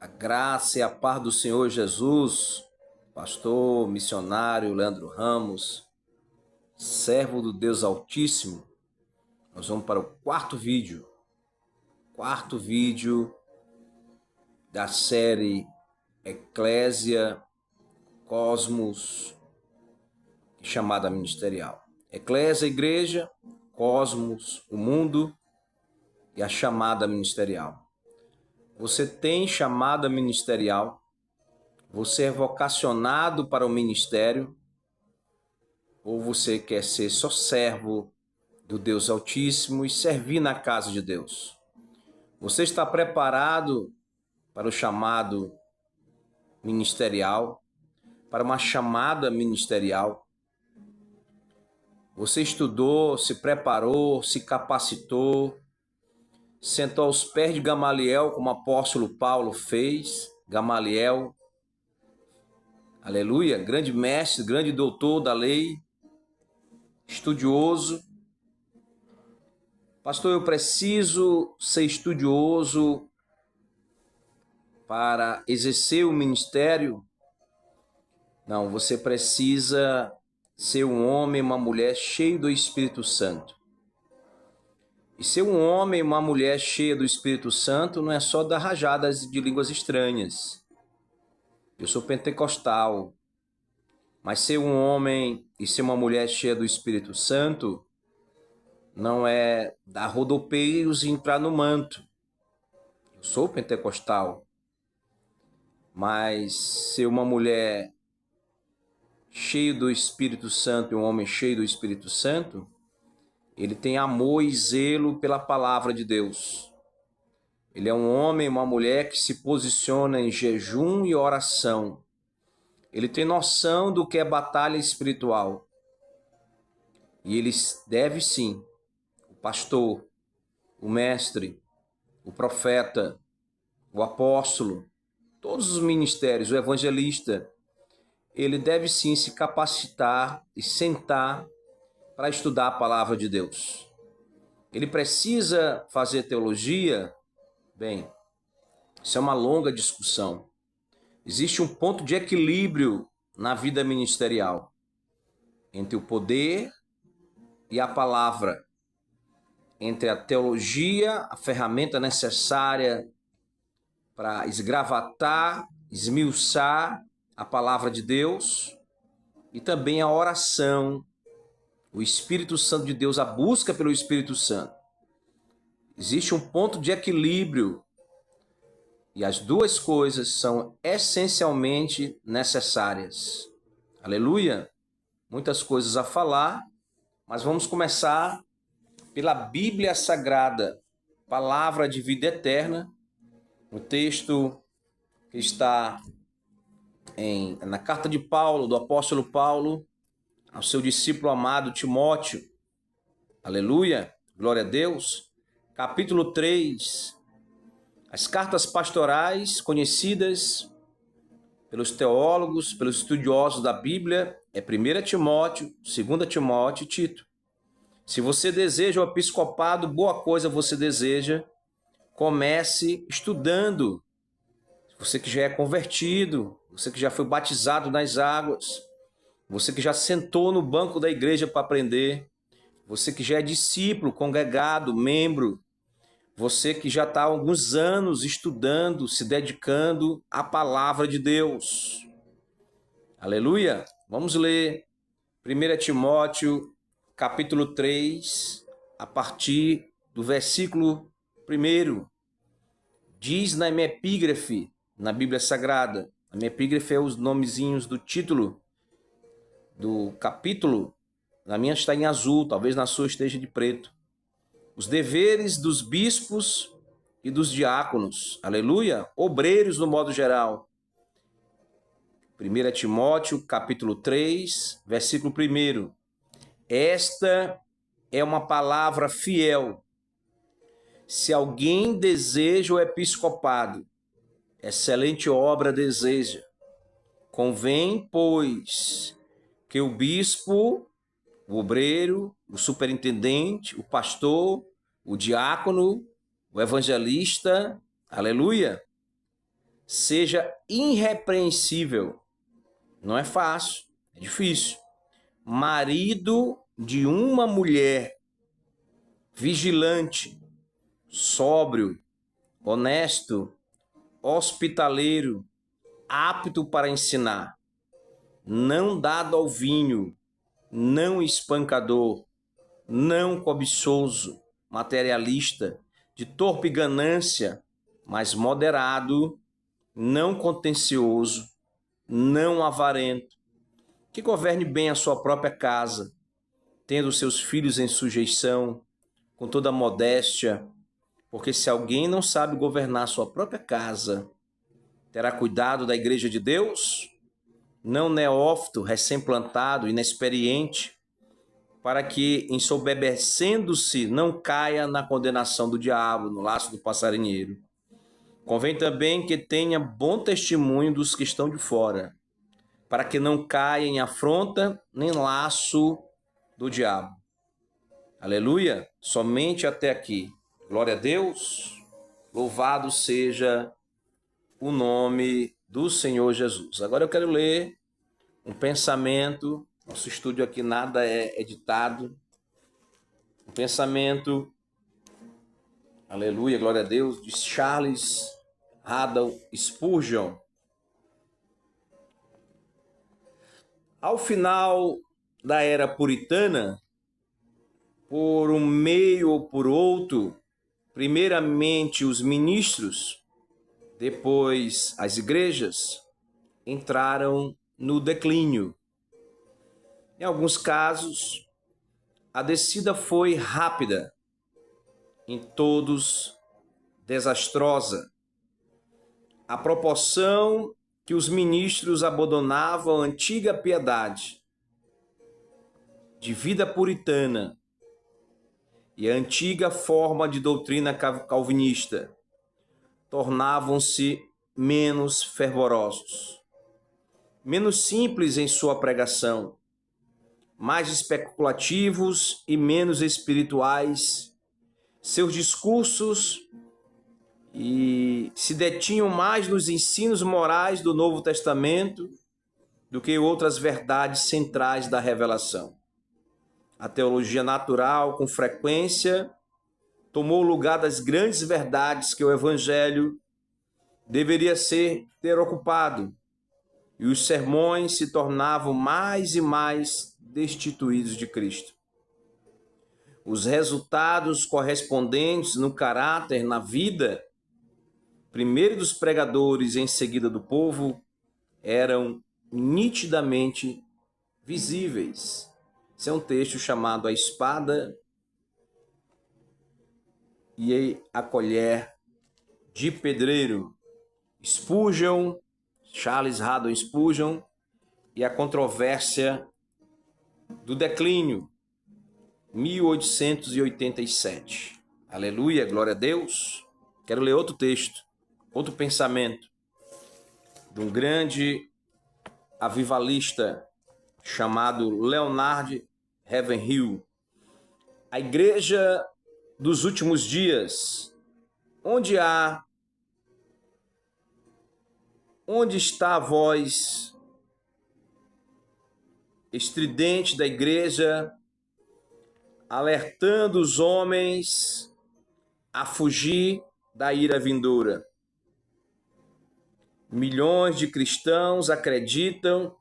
A graça e a paz do Senhor Jesus, pastor, missionário Leandro Ramos, servo do Deus Altíssimo. Nós vamos para o quarto vídeo da série Eclésia Cosmos, chamada ministerial. Eclésia, igreja, cosmos, o mundo e a chamada ministerial. Você tem chamada ministerial? Você é vocacionado para o ministério? Ou você quer ser só servo do Deus Altíssimo e servir na casa de Deus? Você está preparado para o chamado ministerial, para uma chamada ministerial? Você estudou, se preparou, se capacitou, sentou aos pés de Gamaliel, como o apóstolo Paulo fez. Gamaliel, aleluia, grande mestre, grande doutor da lei, estudioso. Pastor, eu preciso ser estudioso para exercer o ministério? Não, você precisa ser um homem, uma mulher cheio do Espírito Santo. E ser um homem, uma mulher cheia do Espírito Santo não é só dar rajadas de línguas estranhas. Eu sou pentecostal, mas ser um homem e ser uma mulher cheia do Espírito Santo não é dar rodopeios e entrar no manto. Eu sou pentecostal, mas ser uma mulher cheia do Espírito Santo e um homem cheio do Espírito Santo, ele tem amor e zelo pela palavra de Deus. Ele é um homem, uma mulher que se posiciona em jejum e oração. Ele tem noção do que é batalha espiritual. E ele deve sim, o pastor, o mestre, o profeta, o apóstolo, todos os ministérios, o evangelista, ele deve sim se capacitar e sentar para estudar a palavra de Deus. Ele precisa fazer teologia? Bem, isso é uma longa discussão. Existe um ponto de equilíbrio na vida ministerial entre o poder e a palavra, entre a teologia, a ferramenta necessária para esgravatar, esmiuçar a palavra de Deus, e também a oração, o Espírito Santo de Deus, a busca pelo Espírito Santo. Existe um ponto de equilíbrio e as duas coisas são essencialmente necessárias. Aleluia! Muitas coisas a falar, mas vamos começar pela Bíblia Sagrada, palavra de vida eterna, o texto que está na carta de Paulo, do apóstolo Paulo, ao seu discípulo amado Timóteo. Aleluia! Glória a Deus! Capítulo 3, as cartas pastorais conhecidas pelos teólogos, pelos estudiosos da Bíblia, é 1 Timóteo, 2 Timóteo e Tito. Se você deseja o episcopado, boa coisa você deseja, comece estudando. Você que já é convertido, você que já foi batizado nas águas, você que já sentou no banco da igreja para aprender, você que já é discípulo, congregado, membro, você que já está há alguns anos estudando, se dedicando à palavra de Deus. Aleluia! Vamos ler 1 Timóteo, capítulo 3, a partir do versículo 1. Diz na minha epígrafe, na Bíblia Sagrada, a minha epígrafe é os nomezinhos do título do capítulo, na minha está em azul, talvez na sua esteja de preto. Os deveres dos bispos e dos diáconos, aleluia, obreiros no modo geral. 1 Timóteo, capítulo 3, versículo 1. Esta é uma palavra fiel. Se alguém deseja o episcopado, excelente obra deseja. Convém, pois, que o bispo, o obreiro, o superintendente, o pastor, o diácono, o evangelista, aleluia, seja irrepreensível. Não é fácil, é difícil. Marido de uma mulher, vigilante, sóbrio, honesto, hospitaleiro, apto para ensinar, não dado ao vinho, não espancador, não cobiçoso, materialista, de torpe ganância, mas moderado, não contencioso, não avarento, que governe bem a sua própria casa, tendo seus filhos em sujeição, com toda modéstia, porque se alguém não sabe governar sua própria casa, terá cuidado da igreja de Deus? Não neófito, recém-plantado, inexperiente, para que, ensoberbecendo-se, não caia na condenação do diabo, no laço do passarinheiro. Convém também que tenha bom testemunho dos que estão de fora, para que não caia em afronta nem laço do diabo. Aleluia! Somente até aqui. Glória a Deus. Louvado seja o nome do Senhor Jesus. Agora eu quero ler um pensamento. Nosso estúdio aqui nada é editado. Um pensamento, aleluia, glória a Deus, de Charles Haddon Spurgeon. Ao final da era puritana, por um meio ou por outro, primeiramente os ministros, depois as igrejas, entraram no declínio. Em alguns casos, a descida foi rápida, em todos desastrosa. A proporção que os ministros abandonavam a antiga piedade de vida puritana e a antiga forma de doutrina calvinista tornavam-se menos fervorosos, menos simples em sua pregação, mais especulativos e menos espirituais. Seus discursos e se detinham mais nos ensinos morais do Novo Testamento do que outras verdades centrais da revelação. A teologia natural, com frequência, tomou o lugar das grandes verdades que o Evangelho deveria ter ocupado, e os sermões se tornavam mais e mais destituídos de Cristo. Os resultados correspondentes no caráter, na vida, primeiro dos pregadores e em seguida do povo, eram nitidamente visíveis. Esse é um texto chamado A Espada e a Colher de Pedreiro. Spurgeon, Charles Haddon Spurgeon, e a controvérsia do declínio, 1887. Aleluia, glória a Deus. Quero ler outro texto, outro pensamento de um grande avivalista chamado Leonard Ravenhill. A igreja dos últimos dias, onde está a voz estridente da igreja, alertando os homens a fugir da ira vindoura? Milhões de cristãos acreditam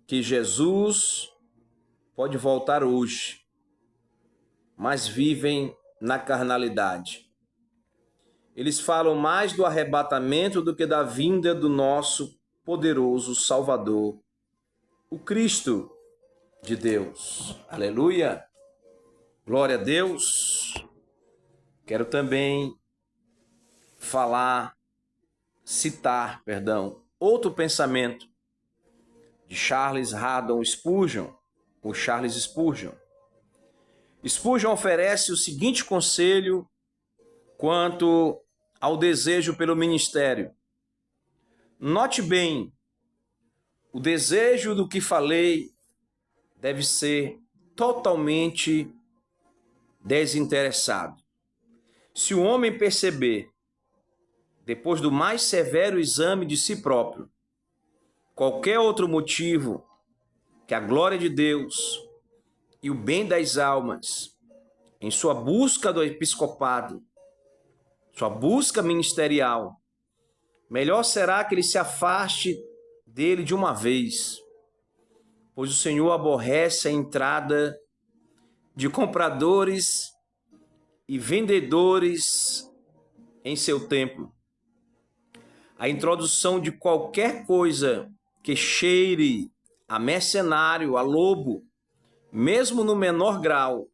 que Jesus pode voltar hoje, mas vivem na carnalidade. Eles falam mais do arrebatamento do que da vinda do nosso poderoso Salvador, o Cristo de Deus. Aleluia! Glória a Deus! Quero também citar, outro pensamento de Charles Haddon Spurgeon, ou Charles Spurgeon. Spurgeon oferece o seguinte conselho quanto ao desejo pelo ministério. Note bem, o desejo do que falei deve ser totalmente desinteressado. Se o homem perceber depois do mais severo exame de si próprio, qualquer outro motivo que a glória de Deus e o bem das almas, em sua busca do episcopado, sua busca ministerial, melhor será que ele se afaste dele de uma vez, pois o Senhor aborrece a entrada de compradores e vendedores em seu templo. A introdução de qualquer coisa que cheire a mercenário, a lobo, mesmo no menor grau,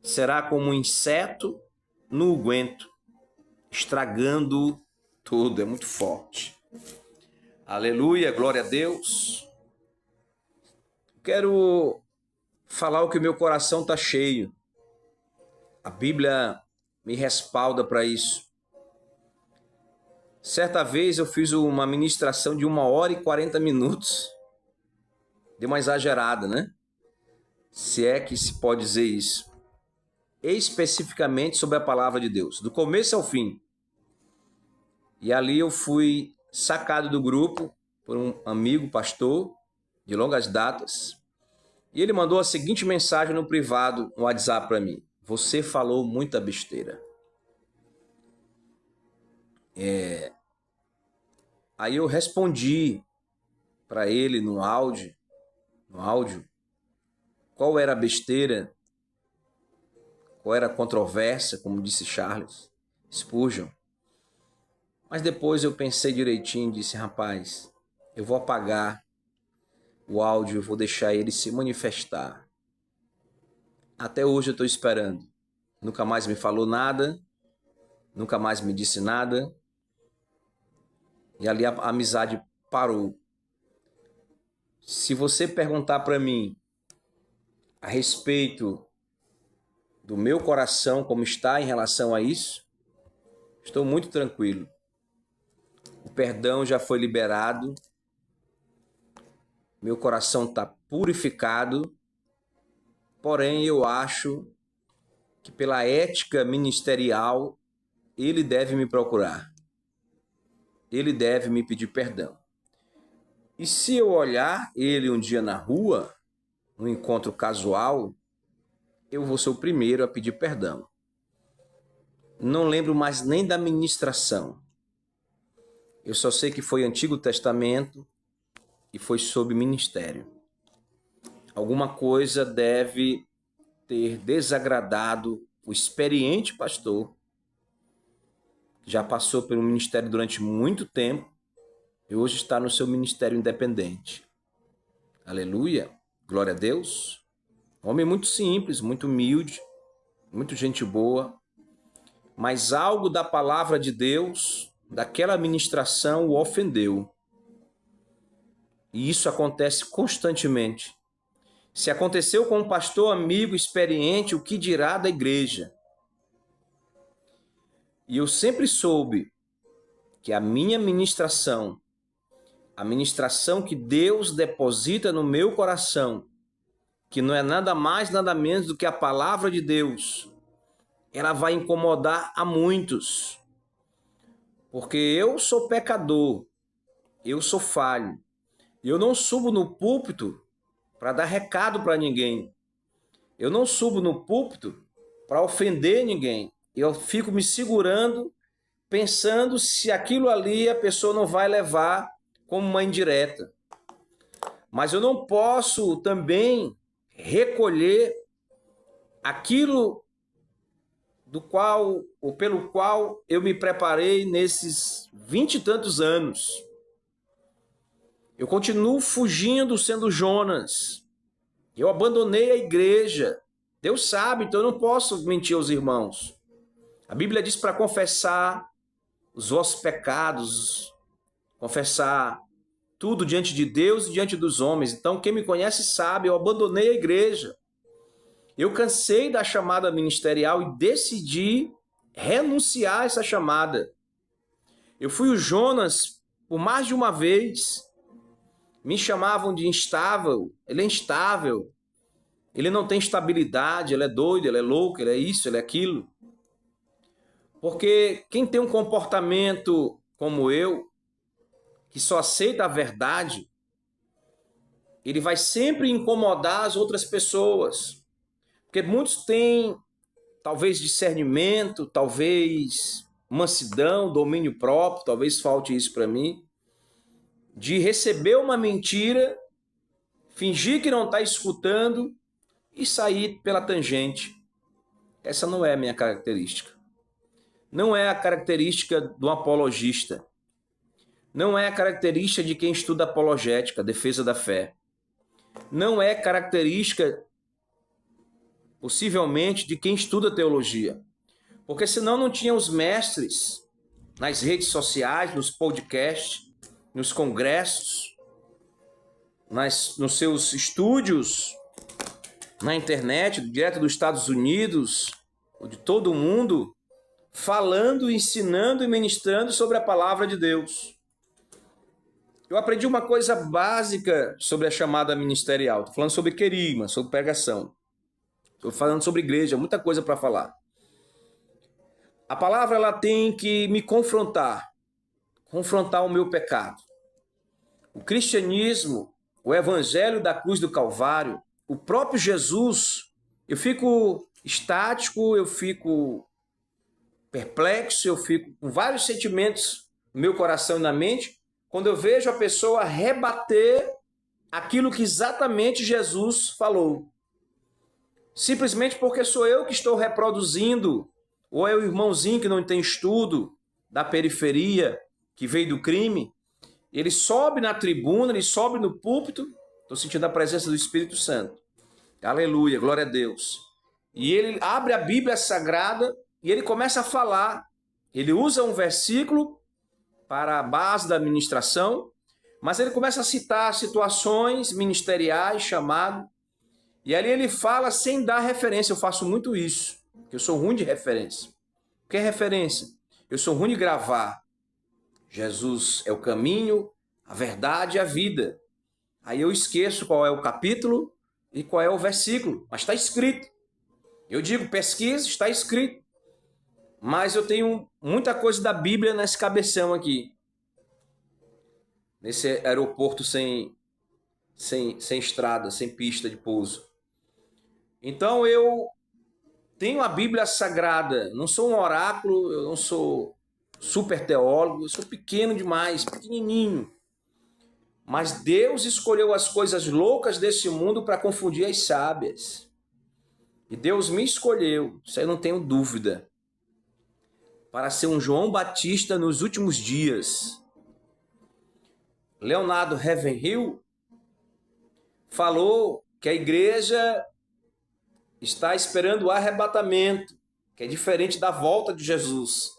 será como um inseto no unguento, estragando tudo. É muito forte. Aleluia, glória a Deus. Quero falar o que o meu coração está cheio. A Bíblia me respalda para isso. Certa vez eu fiz uma ministração de 1h40. Deu uma exagerada, né? Se é que se pode dizer isso. Especificamente sobre a palavra de Deus, do começo ao fim. E ali eu fui sacado do grupo por um amigo pastor de longas datas. E ele mandou a seguinte mensagem no privado, no WhatsApp para mim: você falou muita besteira. Aí eu respondi para ele no áudio, qual era a besteira, qual era a controvérsia, como disse Charles Spurgeon. Mas depois eu pensei direitinho e disse: rapaz, eu vou apagar o áudio, eu vou deixar ele se manifestar. Até hoje eu estou esperando. Nunca mais me falou nada, nunca mais me disse nada. E ali a amizade parou. Se você perguntar para mim a respeito do meu coração, como está em relação a isso, estou muito tranquilo. O perdão já foi liberado, meu coração está purificado, porém eu acho que pela ética ministerial ele deve me procurar, ele deve me pedir perdão. E se eu olhar ele um dia na rua, num encontro casual, eu vou ser o primeiro a pedir perdão. Não lembro mais nem da ministração. Eu só sei que foi Antigo Testamento e foi sob ministério. Alguma coisa deve ter desagradado o experiente pastor, que já passou pelo ministério durante muito tempo e hoje está no seu ministério independente. Aleluia, glória a Deus. Homem muito simples, muito humilde, muito gente boa, mas algo da palavra de Deus, daquela ministração, o ofendeu. E isso acontece constantemente. Se aconteceu com um pastor amigo experiente, o que dirá da igreja? E eu sempre soube que a minha ministração, a ministração que Deus deposita no meu coração, que não é nada mais, nada menos do que a palavra de Deus, ela vai incomodar a muitos. Porque eu sou pecador, eu sou falho. Eu não subo no púlpito para dar recado para ninguém. Eu não subo no púlpito para ofender ninguém. Eu fico me segurando, pensando se aquilo ali a pessoa não vai levar como uma indireta. Mas eu não posso também recolher aquilo do qual ou pelo qual eu me preparei nesses 20 e tantos anos. Eu continuo fugindo, sendo Jonas. Eu abandonei a igreja. Deus sabe, então eu não posso mentir aos irmãos. A Bíblia diz para confessar os vossos pecados, confessar tudo diante de Deus e diante dos homens. Então quem me conhece sabe, eu abandonei a igreja. Eu cansei da chamada ministerial e decidi renunciar a essa chamada. Eu fui o Jonas por mais de uma vez. Me chamavam de instável. Ele é instável. Ele não tem estabilidade, ele é doido, ele é louco, ele é isso, ele é aquilo. Porque quem tem um comportamento como eu, que só aceita a verdade, ele vai sempre incomodar as outras pessoas. Porque muitos têm, talvez, discernimento, talvez mansidão, domínio próprio, talvez falte isso para mim, de receber uma mentira, fingir que não está escutando e sair pela tangente. Essa não é a minha característica. Não é a característica do apologista. Não é a característica de quem estuda apologética, defesa da fé. Não é característica, possivelmente, de quem estuda teologia. Porque senão não tinha os mestres nas redes sociais, nos podcasts, nos congressos, nos seus estúdios, na internet, direto dos Estados Unidos, de todo o mundo, falando, ensinando e ministrando sobre a palavra de Deus. Eu aprendi uma coisa básica sobre a chamada ministerial. Estou falando sobre querigma, sobre pregação. Estou falando sobre igreja, muita coisa para falar. A palavra ela tem que me confrontar o meu pecado. O cristianismo, o evangelho da cruz do Calvário, o próprio Jesus, eu fico estático, eu fico perplexo, eu fico com vários sentimentos no meu coração e na mente, quando eu vejo a pessoa rebater aquilo que exatamente Jesus falou. Simplesmente porque sou eu que estou reproduzindo, ou é o irmãozinho que não tem estudo, da periferia, que veio do crime, ele sobe na tribuna, ele sobe no púlpito, estou sentindo a presença do Espírito Santo. Aleluia, glória a Deus. E ele abre a Bíblia Sagrada e ele começa a falar. Ele usa um versículo para a base da ministração, mas ele começa a citar situações ministeriais, chamado, e ali ele fala sem dar referência. Eu faço muito isso, porque eu sou ruim de referência. O que é referência? Eu sou ruim de gravar. Jesus é o caminho, a verdade e a vida. Aí eu esqueço qual é o capítulo e qual é o versículo, mas está escrito. Eu digo pesquisa, está escrito. Mas eu tenho muita coisa da Bíblia nesse cabeção aqui. Nesse aeroporto sem estrada, sem pista de pouso. Então eu tenho a Bíblia Sagrada. Não sou um oráculo, eu não sou super teólogo, eu sou pequeno demais, pequenininho. Mas Deus escolheu as coisas loucas desse mundo para confundir as sábias. E Deus me escolheu, isso aí eu não tenho dúvida, para ser um João Batista nos últimos dias. Leonardo Ravenhill falou que a igreja está esperando o arrebatamento, que é diferente da volta de Jesus.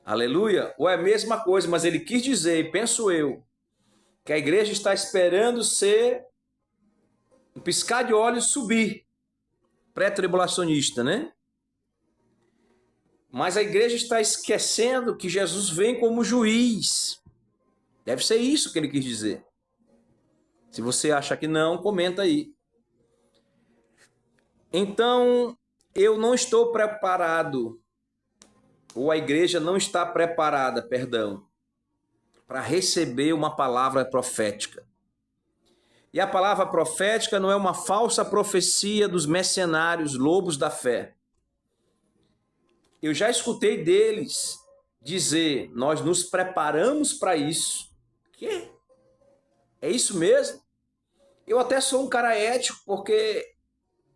Aleluia? Ou é a mesma coisa, mas ele quis dizer, penso eu, que a igreja está esperando ser um piscar de olhos subir, pré-tribulacionista, né? Mas a igreja está esquecendo que Jesus vem como juiz. Deve ser isso que ele quis dizer. Se você acha que não, comenta aí. Então, eu não estou preparado, ou a igreja não está preparada, perdão, para receber uma palavra profética. E a palavra profética não é uma falsa profecia dos mercenários, lobos da fé. Eu já escutei deles dizer, nós nos preparamos para isso. Quê? É isso mesmo? Eu até sou um cara ético, porque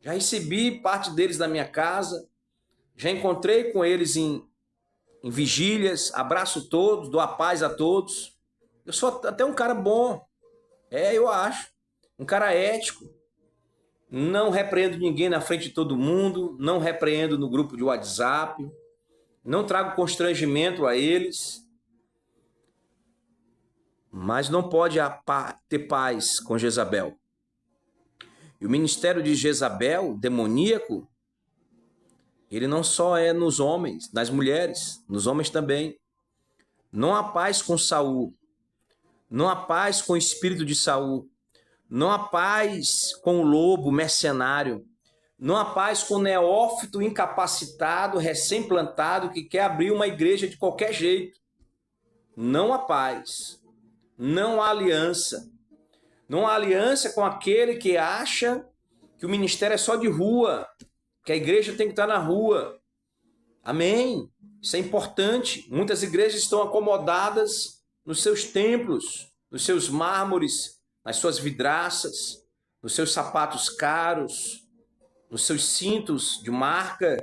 já recebi parte deles na minha casa, já encontrei com eles em vigílias, abraço todos, dou a paz a todos. Eu sou até um cara bom, eu acho. Um cara ético, não repreendo ninguém na frente de todo mundo, não repreendo no grupo de WhatsApp, não trago constrangimento a eles, mas não pode ter paz com Jezabel. E o ministério de Jezabel, demoníaco, ele não só é nos homens, nas mulheres, nos homens também. Não há paz com Saul, não há paz com o espírito de Saul, não há paz com o lobo mercenário, Não há paz com neófito incapacitado, recém-plantado, que quer abrir uma igreja de qualquer jeito. Não há paz. Não há aliança. Não há aliança com aquele que acha que o ministério é só de rua, que a igreja tem que estar na rua. Amém? Isso é importante. Muitas igrejas estão acomodadas nos seus templos, nos seus mármores, nas suas vidraças, nos seus sapatos caros, nos seus cintos de marca,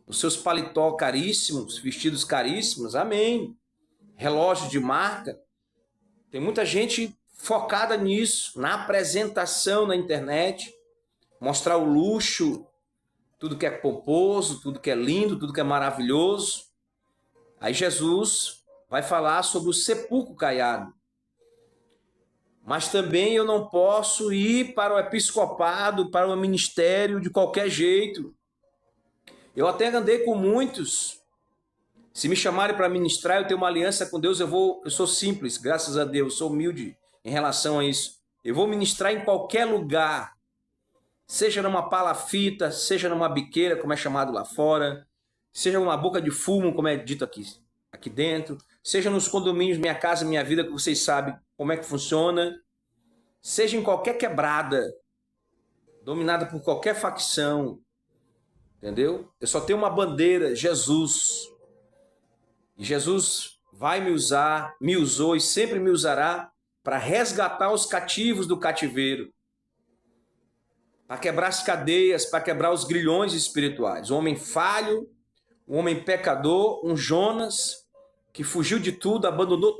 nos seus paletó caríssimos, vestidos caríssimos. Amém? Relógio de marca. Tem muita gente focada nisso, na apresentação na internet, mostrar o luxo, tudo que é pomposo, tudo que é lindo, tudo que é maravilhoso. Aí Jesus vai falar sobre o sepulcro caiado. Mas também eu não posso ir para o episcopado, para o ministério de qualquer jeito. Eu até andei com muitos. Se me chamarem para ministrar, eu tenho uma aliança com Deus, eu sou simples, graças a Deus, sou humilde em relação a isso. Eu vou ministrar em qualquer lugar. Seja numa palafita, seja numa biqueira, como é chamado lá fora, seja uma boca de fumo, como é dito aqui dentro, seja nos condomínios Minha Casa Minha Vida, que vocês sabem como é que funciona, seja em qualquer quebrada, dominada por qualquer facção, entendeu? Eu só tenho uma bandeira, Jesus. E Jesus vai me usar, me usou e sempre me usará para resgatar os cativos do cativeiro, para quebrar as cadeias, para quebrar os grilhões espirituais. O homem falho, o homem pecador, um Jonas que fugiu de tudo, abandonou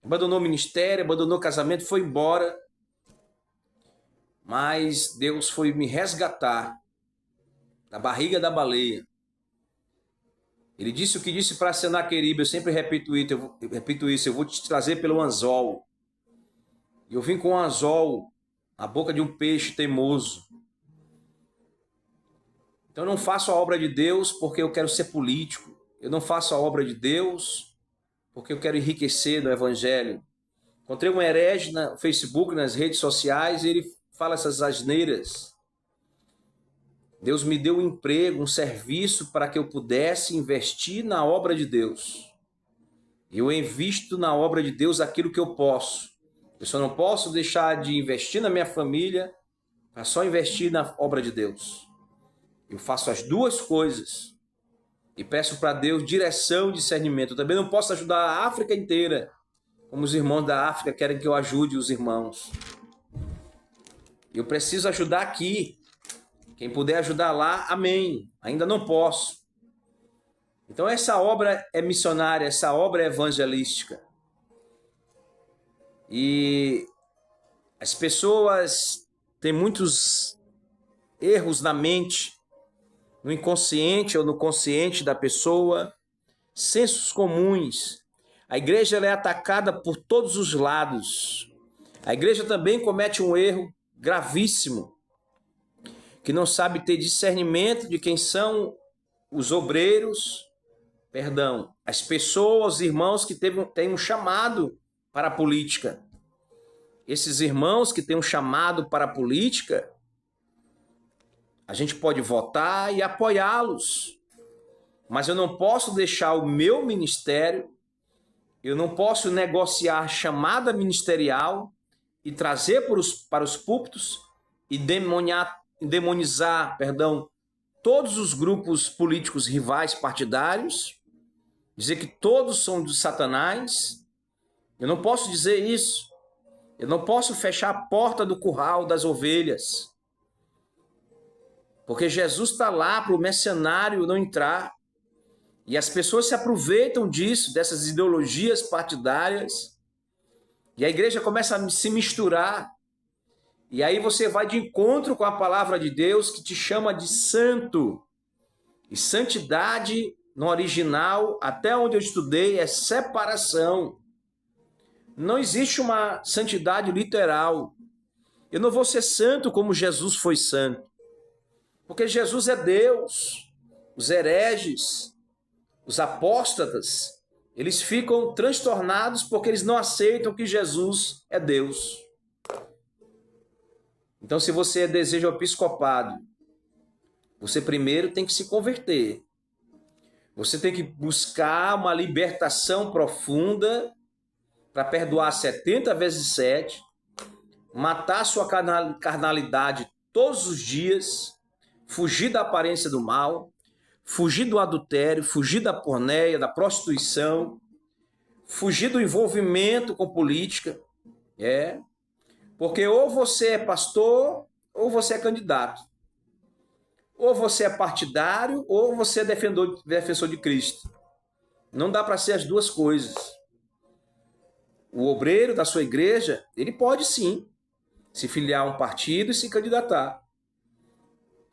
o ministério, abandonou o casamento, foi embora. Mas Deus foi me resgatar da barriga da baleia. Ele disse o que disse para Senaqueribe, eu sempre repito isso, eu vou te trazer pelo anzol. E eu vim com o anzol na boca de um peixe teimoso. Então eu não faço a obra de Deus porque eu quero ser político. Eu não faço a obra de Deus porque eu quero enriquecer no evangelho. Encontrei um herege no Facebook, nas redes sociais, e ele fala essas asneiras. Deus me deu um emprego, um serviço para que eu pudesse investir na obra de Deus. Eu invisto na obra de Deus aquilo que eu posso. Eu só não posso deixar de investir na minha família para só investir na obra de Deus. Eu faço as duas coisas e peço para Deus direção e discernimento. Eu também não posso ajudar a África inteira, como os irmãos da África querem que eu ajude os irmãos. Eu preciso ajudar aqui. Quem puder ajudar lá, amém. Ainda não posso. Então essa obra é missionária, essa obra é evangelística. E as pessoas têm muitos erros na mente, no inconsciente ou no consciente da pessoa, sensos comuns. A igreja ela é atacada por todos os lados. A igreja também comete um erro gravíssimo, que não sabe ter discernimento de quem são os obreiros, as pessoas, os irmãos que têm um chamado para a política. Esses irmãos que têm um chamado para a política, a gente pode votar e apoiá-los, mas eu não posso deixar o meu ministério, eu não posso negociar chamada ministerial e trazer para os púlpitos e demonizar, todos os grupos políticos rivais partidários, dizer que todos são de Satanás. Eu não posso dizer isso. Eu não posso fechar a porta do curral das ovelhas, porque Jesus está lá para o mercenário não entrar. E as pessoas se aproveitam disso, dessas ideologias partidárias, e a igreja começa a se misturar. E aí você vai de encontro com a palavra de Deus, que te chama de santo. E santidade, no original, até onde eu estudei, é separação. Não existe uma santidade literal. Eu não vou ser santo como Jesus foi santo, porque Jesus é Deus. Os hereges, os apóstatas, eles ficam transtornados porque eles não aceitam que Jesus é Deus. Então, se você deseja o episcopado, Você primeiro tem que se converter. Você tem que buscar uma libertação profunda para perdoar 70 vezes 7, matar sua carnalidade todos os dias, fugir da aparência do mal, fugir do adultério, fugir da porneia, da prostituição, fugir do envolvimento com política. Porque ou você é pastor ou você é candidato. Ou você é partidário ou você é defensor de Cristo. Não dá para ser as duas coisas. O obreiro da sua igreja, ele pode sim se filiar a um partido e se candidatar.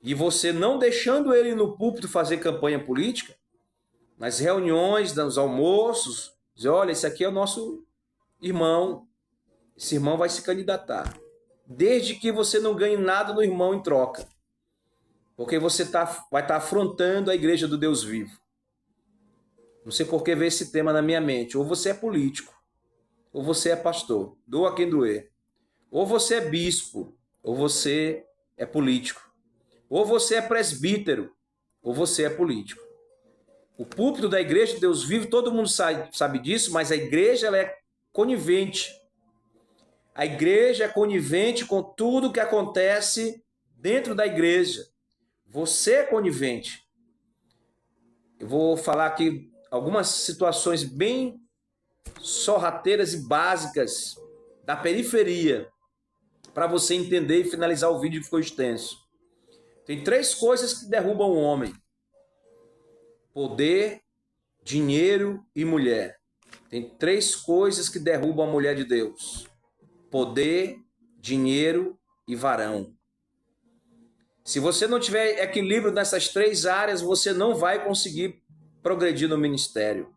E você não deixando ele no púlpito fazer campanha política, nas reuniões, nos almoços, dizer, olha, esse aqui é o nosso irmão, esse irmão vai se candidatar. Desde que você não ganhe nada no irmão em troca. Porque você vai estar afrontando a igreja do Deus vivo. Não sei por que veio esse tema na minha mente. Ou você é político, ou você é pastor. Doa quem doer. Ou você é bispo, ou você é político. Ou você é presbítero, ou você é político. O púlpito da igreja de Deus vivo, todo mundo sabe disso, mas a igreja ela é conivente. A igreja é conivente com tudo que acontece dentro da igreja. Você é conivente. Eu vou falar aqui algumas situações bem sorrateiras e básicas da periferia para você entender e finalizar o vídeo que ficou extenso. Tem 3 coisas que derrubam o homem: poder, dinheiro e mulher. Tem 3 coisas que derrubam a mulher de Deus: poder, dinheiro e varão. Se você não tiver equilíbrio nessas 3 áreas, você não vai conseguir progredir no ministério.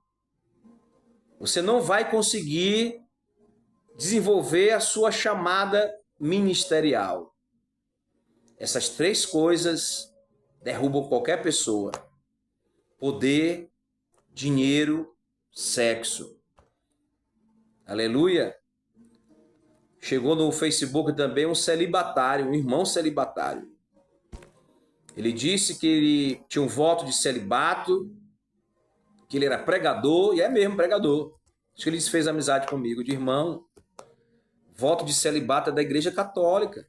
Você não vai conseguir desenvolver a sua chamada ministerial. Essas 3 coisas derrubam qualquer pessoa: poder, dinheiro, sexo. Aleluia! Chegou no Facebook também um celibatário, um irmão celibatário. Ele disse que ele tinha um voto de celibato, que ele era pregador, e é mesmo pregador. Acho que ele fez amizade comigo, de irmão. Voto de celibato é da Igreja Católica.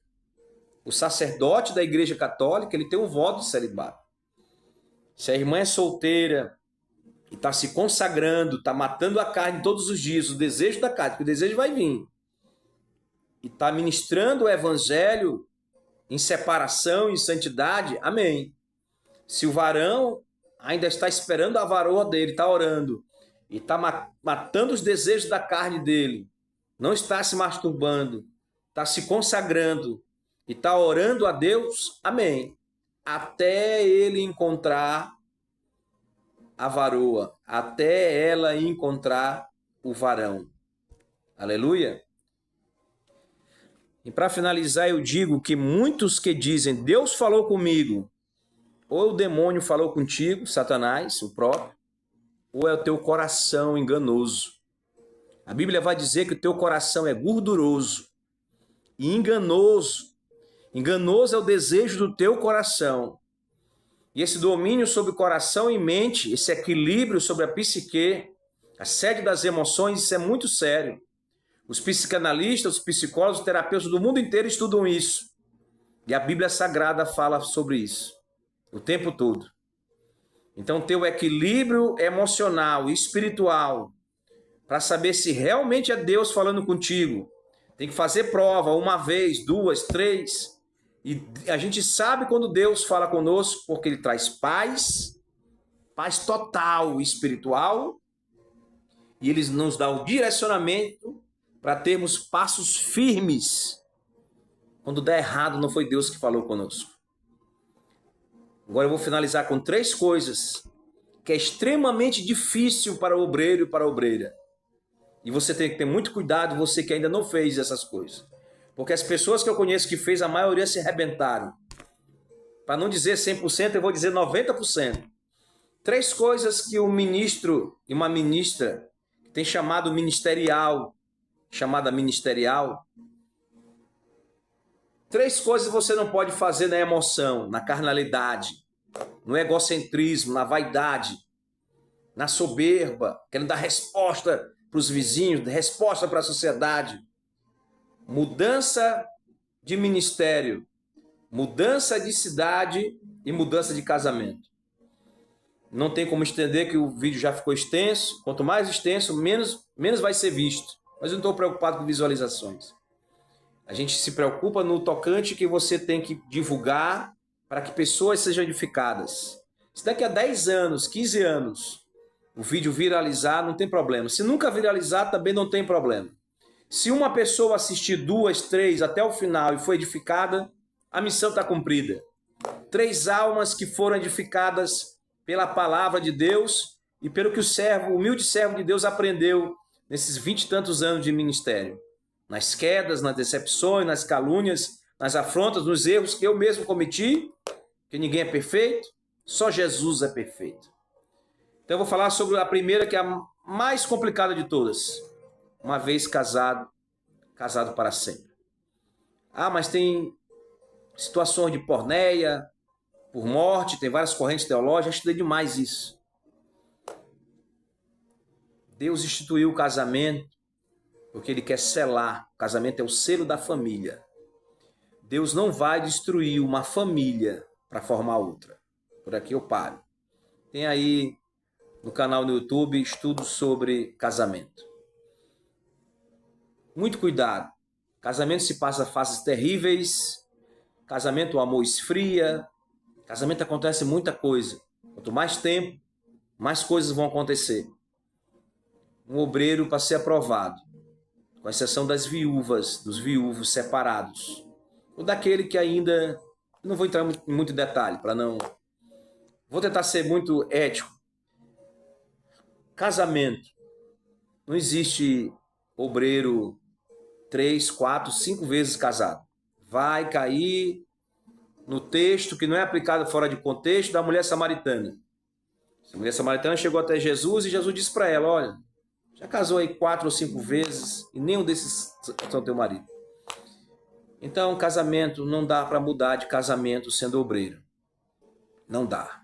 O sacerdote da Igreja Católica, ele tem um voto de celibato. Se a irmã é solteira e está se consagrando, está matando a carne todos os dias, o desejo da carne, porque o desejo vai vir, e está ministrando o evangelho em separação, em santidade, amém. Se o varão ainda está esperando a varoa dele, está orando, e está matando os desejos da carne dele, não está se masturbando, está se consagrando, e está orando a Deus, amém. Até ele encontrar a varoa, até ela encontrar o varão. Aleluia. E para finalizar, eu digo que muitos que dizem, Deus falou comigo, ou o demônio falou contigo, Satanás, o próprio, ou é o teu coração enganoso. A Bíblia vai dizer que o teu coração é gorduroso e enganoso. Enganoso é o desejo do teu coração. E esse domínio sobre o coração e mente, esse equilíbrio sobre a psique, a sede das emoções, isso é muito sério. Os psicanalistas, os psicólogos, os terapeutas do mundo inteiro estudam isso. E a Bíblia Sagrada fala sobre isso o tempo todo. Então, ter o equilíbrio emocional e espiritual para saber se realmente é Deus falando contigo. Tem que fazer prova 1 vez, 2, 3. E a gente sabe quando Deus fala conosco, porque Ele traz paz total espiritual, e Ele nos dá o direcionamento para termos passos firmes. Quando der errado, não foi Deus que falou conosco. Agora eu vou finalizar com 3 coisas que é extremamente difícil para o obreiro e para a obreira. E você tem que ter muito cuidado, você que ainda não fez essas coisas. Porque as pessoas que eu conheço que fez, a maioria se arrebentaram. Para não dizer 100%, eu vou dizer 90%. 3 coisas que o ministro e uma ministra tem chamada ministerial, 3 coisas você não pode fazer na emoção, na carnalidade. no egocentrismo, na vaidade, na soberba, querendo dar resposta para os vizinhos, resposta para a sociedade. Mudança de ministério, mudança de cidade e mudança de casamento. Não tem como estender, que o vídeo já ficou extenso. Quanto mais extenso, menos vai ser visto. Mas eu não estou preocupado com visualizações. A gente se preocupa no tocante que você tem que divulgar para que pessoas sejam edificadas. Se daqui a 10 anos, 15 anos, o vídeo viralizar, não tem problema. Se nunca viralizar, também não tem problema. Se uma pessoa assistir 2, 3 até o final e foi edificada, a missão está cumprida. 3 almas que foram edificadas pela palavra de Deus e pelo que o humilde servo de Deus aprendeu nesses 20 e tantos anos de ministério. Nas quedas, nas decepções, nas calúnias, nas afrontas, nos erros que eu mesmo cometi, que ninguém é perfeito, só Jesus é perfeito. Então eu vou falar sobre a primeira, que é a mais complicada de todas. Uma vez casado, casado para sempre. Ah, mas tem situações de porneia, por morte, tem várias correntes teológicas, eu estudei demais isso. Deus instituiu o casamento porque Ele quer selar. O casamento é o selo da família. Deus não vai destruir uma família para formar outra. Por aqui eu paro. Tem aí no canal no YouTube estudos sobre casamento. Muito cuidado. Casamento se passa fases terríveis. Casamento o amor esfria. Casamento acontece muita coisa. Quanto mais tempo, mais coisas vão acontecer. Um obreiro para ser aprovado, com exceção das viúvas, dos viúvos separados, ou daquele que ainda, não vou entrar em muito detalhe, para não... Vou tentar ser muito ético. Casamento. Não existe obreiro 3, 4, 5 vezes casado. Vai cair no texto que não é aplicado fora de contexto da mulher samaritana. A mulher samaritana chegou até Jesus e Jesus disse para ela, olha, já casou aí 4 ou 5 vezes e nenhum desses são teu marido. Então, casamento não dá para mudar de casamento sendo obreiro. Não dá.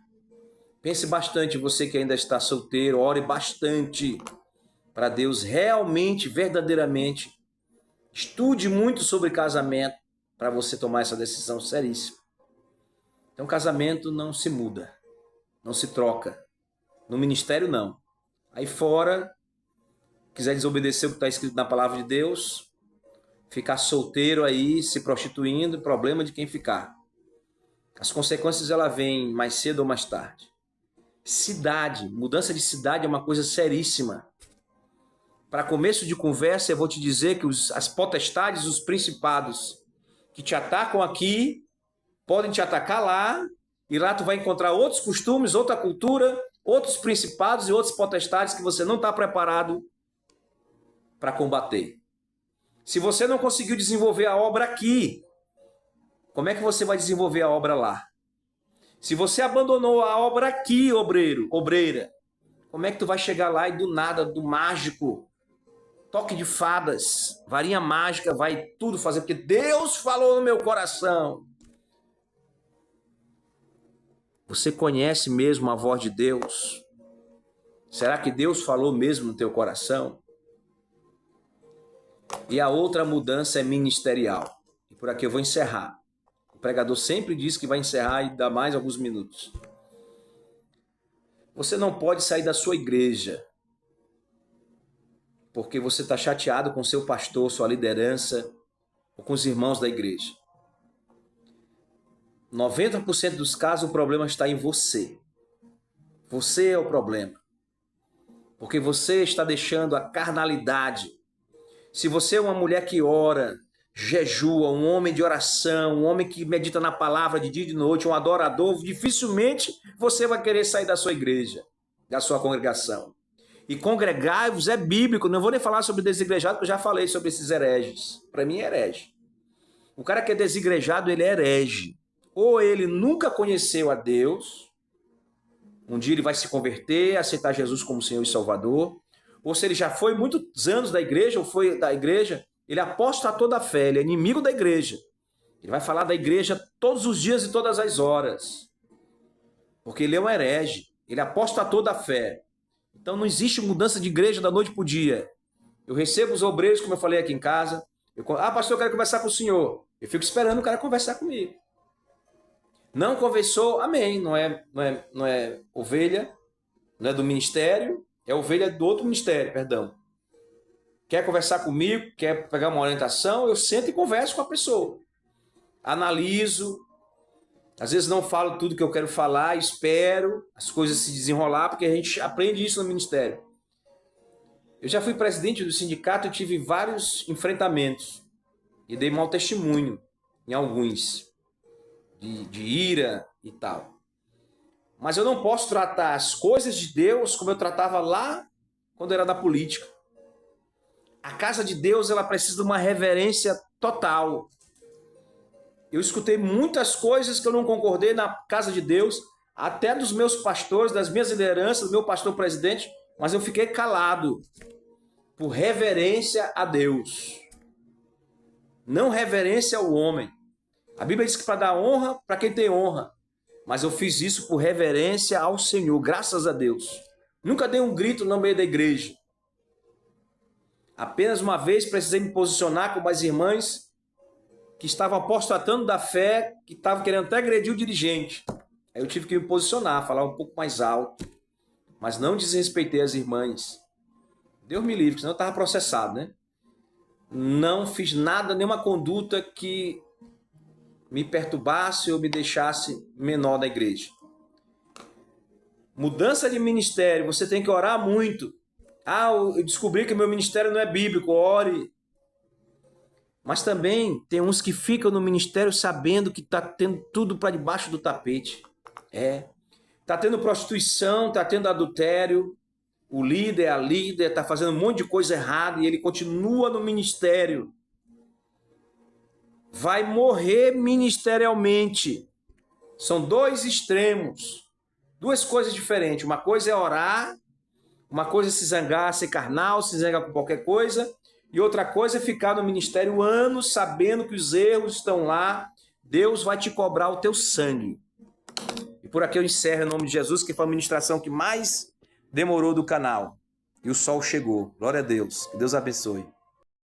Pense bastante, você que ainda está solteiro, ore bastante para Deus realmente, verdadeiramente. Estude muito sobre casamento para você tomar essa decisão seríssima. Então, casamento não se muda, não se troca. No ministério, não. Aí fora, quiser desobedecer o que está escrito na palavra de Deus, ficar solteiro aí, se prostituindo, problema de quem ficar. As consequências ela vêm mais cedo ou mais tarde. Cidade, mudança de cidade é uma coisa seríssima. Para começo de conversa, eu vou te dizer que as potestades, os principados que te atacam aqui, podem te atacar lá, e lá tu vai encontrar outros costumes, outra cultura, outros principados e outras potestades que você não está preparado para combater. Se você não conseguiu desenvolver a obra aqui, como é que você vai desenvolver a obra lá? Se você abandonou a obra aqui, obreiro, obreira, como é que tu vai chegar lá e do nada, do mágico, toque de fadas, varinha mágica, vai tudo fazer, porque Deus falou no meu coração. Você conhece mesmo a voz de Deus? Será que Deus falou mesmo no teu coração? E a outra mudança é ministerial. E por aqui eu vou encerrar. O pregador sempre diz que vai encerrar e dá mais alguns minutos. Você não pode sair da sua igreja porque você está chateado com seu pastor, sua liderança ou com os irmãos da igreja. 90% dos casos o problema está em você. Você é o problema. Porque você está deixando a carnalidade. Se você é uma mulher que ora, jejua, um homem de oração, um homem que medita na palavra de dia e de noite, um adorador, dificilmente você vai querer sair da sua igreja, da sua congregação. E congregai-vos é bíblico, não vou nem falar sobre desigrejado, porque eu já falei sobre esses hereges. Para mim é herege. O cara que é desigrejado, ele é herege. Ou ele nunca conheceu a Deus, um dia ele vai se converter, aceitar Jesus como Senhor e Salvador, ou se ele já foi muitos anos da igreja, ou foi da igreja, ele aposta toda a fé, ele é inimigo da igreja. Ele vai falar da igreja todos os dias e todas as horas. porque ele é um herege, ele apostatou da fé. Então não existe mudança de igreja da noite para o dia. Eu recebo os obreiros, como eu falei aqui em casa. Pastor, eu quero conversar com o senhor. Eu fico esperando o cara conversar comigo. Não conversou, amém. Não é ovelha, não é do ministério, é ovelha do outro ministério, perdão. Quer conversar comigo, quer pegar uma orientação, eu sento e converso com a pessoa. Analiso. Às vezes não falo tudo que eu quero falar, espero as coisas se desenrolar, porque a gente aprende isso no ministério. Eu já fui presidente do sindicato e tive vários enfrentamentos. E dei mau testemunho em alguns, de ira e tal. Mas eu não posso tratar as coisas de Deus como eu tratava lá quando era da política. A casa de Deus, ela precisa de uma reverência total. Eu escutei muitas coisas que eu não concordei na casa de Deus, até dos meus pastores, das minhas lideranças, do meu pastor presidente, mas eu fiquei calado por reverência a Deus. Não reverência ao homem. A Bíblia diz que para dar honra para quem tem honra, mas eu fiz isso por reverência ao Senhor, graças a Deus. Nunca dei um grito no meio da igreja. Apenas uma vez precisei me posicionar com as irmãs que estavam apostatando da fé, que estavam querendo até agredir o dirigente. Aí eu tive que me posicionar, falar um pouco mais alto, mas não desrespeitei as irmãs. Deus me livre, senão eu estava processado, né? Não fiz nada, nenhuma conduta que me perturbasse ou me deixasse menor na igreja. Mudança de ministério, você tem que orar muito. Eu descobri que meu ministério não é bíblico, ore. Mas também tem uns que ficam no ministério sabendo que está tendo tudo para debaixo do tapete. Está tendo prostituição, está tendo adultério. O líder, a líder, está fazendo um monte de coisa errada e ele continua no ministério. Vai morrer ministerialmente. São dois extremos. Duas coisas diferentes. Uma coisa é orar, uma coisa é se zangar, ser carnal, se zangar com qualquer coisa. E outra coisa é ficar no ministério anos sabendo que os erros estão lá. Deus vai te cobrar o teu sangue. E por aqui eu encerro em nome de Jesus, que foi a ministração que mais demorou do canal. E o sol chegou. Glória a Deus. Que Deus abençoe.